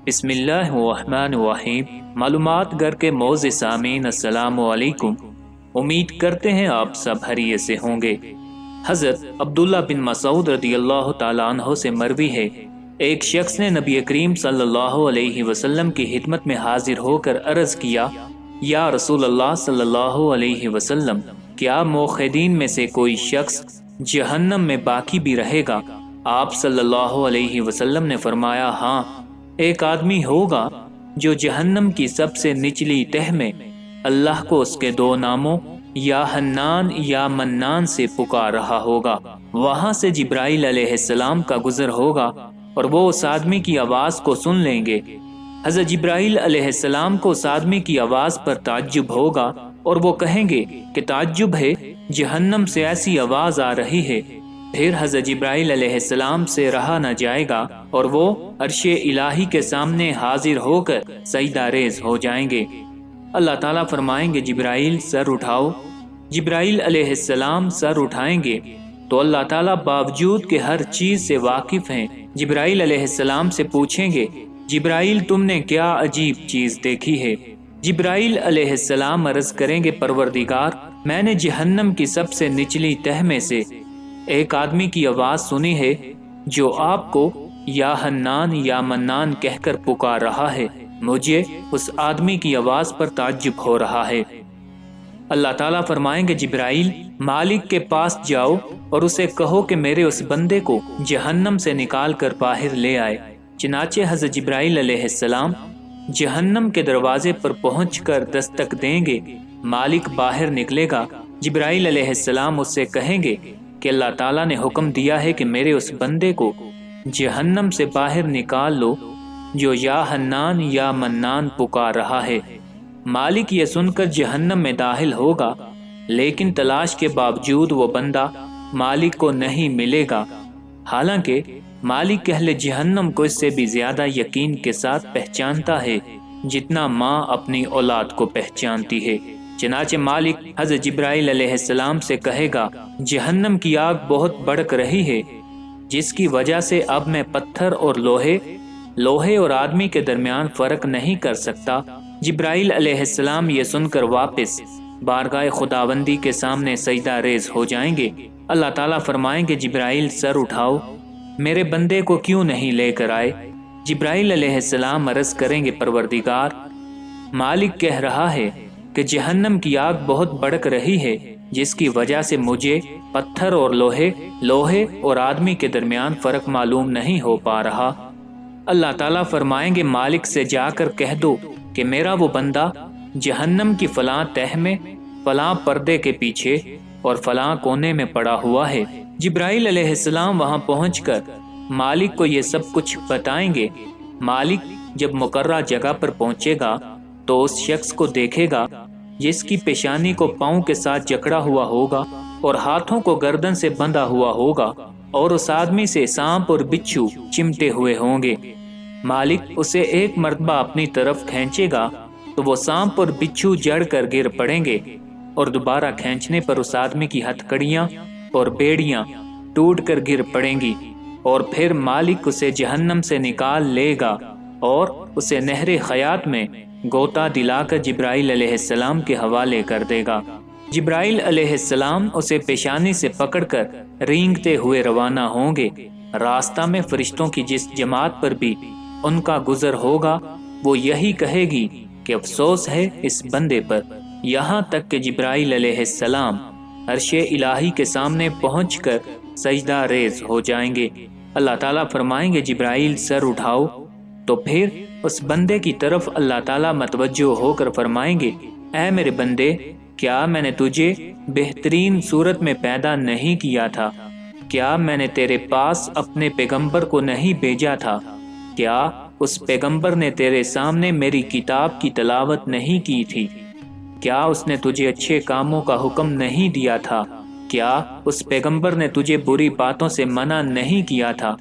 بسم اللہ الرحمن الرحیم۔ معلومات گھر کے موزے سامعین، السلام علیکم۔ امید کرتے ہیں آپ سب خیریت سے ہوں گے۔ حضرت عبداللہ بن مسعود رضی اللہ تعالیٰ عنہ سے مروی ہے، ایک شخص نے نبی کریم صلی اللہ علیہ وسلم کی خدمت میں حاضر ہو کر عرض کیا، یا رسول اللہ صلی اللہ علیہ وسلم، کیا موحدین میں سے کوئی شخص جہنم میں باقی بھی رہے گا؟ آپ صلی اللہ علیہ وسلم نے فرمایا، ہاں، ایک آدمی ہوگا جو جہنم کی سب سے نچلی تہ میں اللہ کو اس کے دو ناموں یا حنان یا منان سے پکار رہا ہوگا۔ وہاں سے جبرائیل علیہ السلام کا گزر ہوگا اور وہ اس آدمی کی آواز کو سن لیں گے۔ حضرت جبرائیل علیہ السلام کو اس آدمی کی آواز پر تعجب ہوگا اور وہ کہیں گے کہ تعجب ہے، جہنم سے ایسی آواز آ رہی ہے۔ پھر حضرت جبرائیل علیہ السلام سے رہا نہ جائے گا اور وہ عرش الہی کے سامنے حاضر ہو کر سجدہ ریز ہو جائیں گے۔ اللہ تعالیٰ فرمائیں گے، جبرائیل سر اٹھاؤ۔ جبرائیل علیہ السلام سر اٹھائیں گے تو اللہ تعالیٰ باوجود کہ ہر چیز سے واقف ہیں، جبرائیل علیہ السلام سے پوچھیں گے، جبرائیل تم نے کیا عجیب چیز دیکھی ہے؟ جبرائیل علیہ السلام عرض کریں گے، پروردگار، میں نے جہنم کی سب سے نچلی تہ میں سے ایک آدمی کی آواز سنی ہے جو آپ کو یا حنان یا منان کہہ کر پکار رہا ہے۔ مجھے اس آدمی کی آواز پر تعجب ہو رہا ہے۔ اللہ تعالیٰ فرمائیں گے، جبرائیل، مالک کے پاس جاؤ اور اسے کہو کہ میرے اس بندے کو جہنم سے نکال کر باہر لے آئے۔ چنانچہ حضرت جبرائیل علیہ السلام جہنم کے دروازے پر پہنچ کر دستک دیں گے۔ مالک باہر نکلے گا۔ جبرائیل علیہ السلام اس سے کہیں گے کہ اللہ تعالیٰ نے حکم دیا ہے کہ میرے اس بندے کو جہنم سے باہر نکال لو جو یا حنان یا منان پکار رہا ہے۔ مالک یہ سن کر جہنم میں داخل ہوگا، لیکن تلاش کے باوجود وہ بندہ مالک کو نہیں ملے گا، حالانکہ مالک اہل جہنم کو اس سے بھی زیادہ یقین کے ساتھ پہچانتا ہے جتنا ماں اپنی اولاد کو پہچانتی ہے۔ چنانچہ مالک حضرت جبرائیل علیہ السلام سے کہے گا، جہنم کی آگ بہت بھڑک رہی ہے، جس کی وجہ سے اب میں پتھر اور لوہے اور آدمی کے درمیان فرق نہیں کر سکتا۔ جبرائیل علیہ السلام یہ سن کر واپس بارگاہ خداوندی کے سامنے سجدہ ریز ہو جائیں گے۔ اللہ تعالیٰ فرمائیں گے، جبرائیل سر اٹھاؤ، میرے بندے کو کیوں نہیں لے کر آئے؟ جبرائیل علیہ السلام عرض کریں گے، پروردگار، مالک کہہ رہا ہے کہ جہنم کی آگ بہت بھڑک رہی ہے، جس کی وجہ سے مجھے پتھر اور لوہے اور آدمی کے درمیان فرق معلوم نہیں ہو پا رہا۔ اللہ تعالیٰ فرمائیں گے، مالک سے جا کر کہہ دو کہ میرا وہ بندہ جہنم کی فلاں تہ میں فلاں پردے کے پیچھے اور فلاں کونے میں پڑا ہوا ہے۔ جبرائیل علیہ السلام وہاں پہنچ کر مالک کو یہ سب کچھ بتائیں گے۔ مالک جب مقررہ جگہ پر پہنچے گا تو اس شخص کو دیکھے گا جس کی پیشانی کو پاؤں کے ساتھ جکڑا ہوا ہوگا اور ہاتھوں کو گردن سے بندھا ہوا ہوگا، اور اس آدمی سے سانپ اور بچھو چمٹے ہوئے ہوں گے۔ مالک اسے ایک مرتبہ اپنی طرف کھینچے گا تو وہ سانپ اور بچھو جڑ کر گر پڑیں گے، اور دوبارہ کھینچنے پر اس آدمی کی ہتھکڑیاں اور بیڑیاں ٹوٹ کر گر پڑیں گی، اور پھر مالک اسے جہنم سے نکال لے گا اور اسے نہر حیات میں غوطہ دلا کر جبرائیل علیہ السلام کے حوالے کر دے گا۔ جبرائیل علیہ السلام اسے پیشانی سے پکڑ کر رینگتے ہوئے روانہ ہوں گے۔ راستہ میں فرشتوں کی جس جماعت پر بھی ان کا گزر ہوگا وہ یہی کہے گی کہ افسوس ہے اس بندے پر، یہاں تک کہ جبرائیل علیہ السلام عرش الہی کے سامنے پہنچ کر سجدہ ریز ہو جائیں گے۔ اللہ تعالیٰ فرمائیں گے، جبرائیل سر اٹھاؤ۔ تو پھر اس بندے کی طرف اللہ تعالیٰ متوجہ ہو کر فرمائیں گے، اے میرے بندے، کیا میں نے تجھے بہترین صورت میں پیدا نہیں کیا تھا؟ کیا میں نے تیرے پاس اپنے پیغمبر کو نہیں بھیجا تھا؟ کیا اس پیغمبر نے تیرے سامنے میری کتاب کی تلاوت نہیں کی تھی؟ کیا اس نے تجھے اچھے کاموں کا حکم نہیں دیا تھا؟ کیا اس پیغمبر نے تجھے بری باتوں سے منع نہیں کیا تھا؟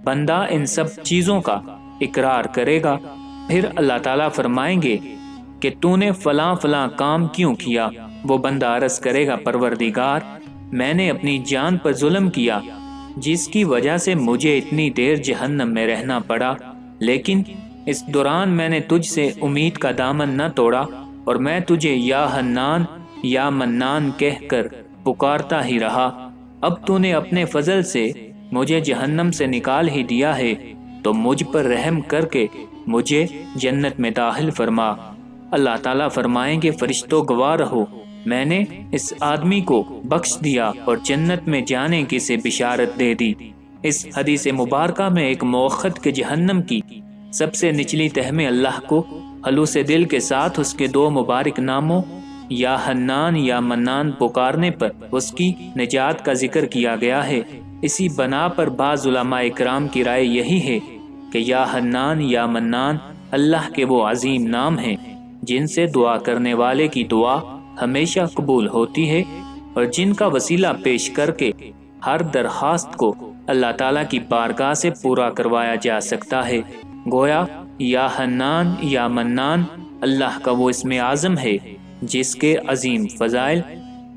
بندہ ان سب چیزوں کا اقرار کرے گا۔ پھر اللہ تعالیٰ فرمائیں گے کہ تو نے فلاں فلاں کام کیوں کیا؟ وہ بندہ عرض کرے گا، پروردگار، میں نے اپنی جان پر ظلم کیا، جس کی وجہ سے مجھے اتنی دیر جہنم میں رہنا پڑا، لیکن اس دوران میں نے تجھ سے امید کا دامن نہ توڑا اور میں تجھے یا حنان یا منان کہہ کر پکارتا ہی رہا۔ اب تو نے اپنے فضل سے مجھے جہنم سے نکال ہی دیا ہے، تو مجھ پر رحم کر کے مجھے جنت میں داخل فرما۔ اللہ تعالیٰ فرمائیں گے فرشتوں گواہ رہو، میں نے اس آدمی کو بخش دیا اور جنت میں جانے کی سے بشارت دے دی۔ اس حدیث مبارکہ میں ایک موخد کے جہنم کی سب سے نچلی تہ میں اللہ کو خلوص دل کے ساتھ اس کے دو مبارک ناموں یا حنان یا منان پکارنے پر اس کی نجات کا ذکر کیا گیا ہے۔ اسی بنا پر بعض علماء اکرام کی رائے یہی ہے کہ یا حنان یا منان اللہ کے وہ عظیم نام ہیں جن سے دعا کرنے والے کی دعا ہمیشہ قبول ہوتی ہے اور جن کا وسیلہ پیش کر کے ہر درخواست کو اللہ تعالیٰ کی بارگاہ سے پورا کروایا جا سکتا ہے۔ گویا یا حنان یا منان اللہ کا وہ اسم اعظم ہے جس کے عظیم فضائل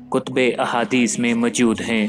کتب احادیث میں موجود ہیں۔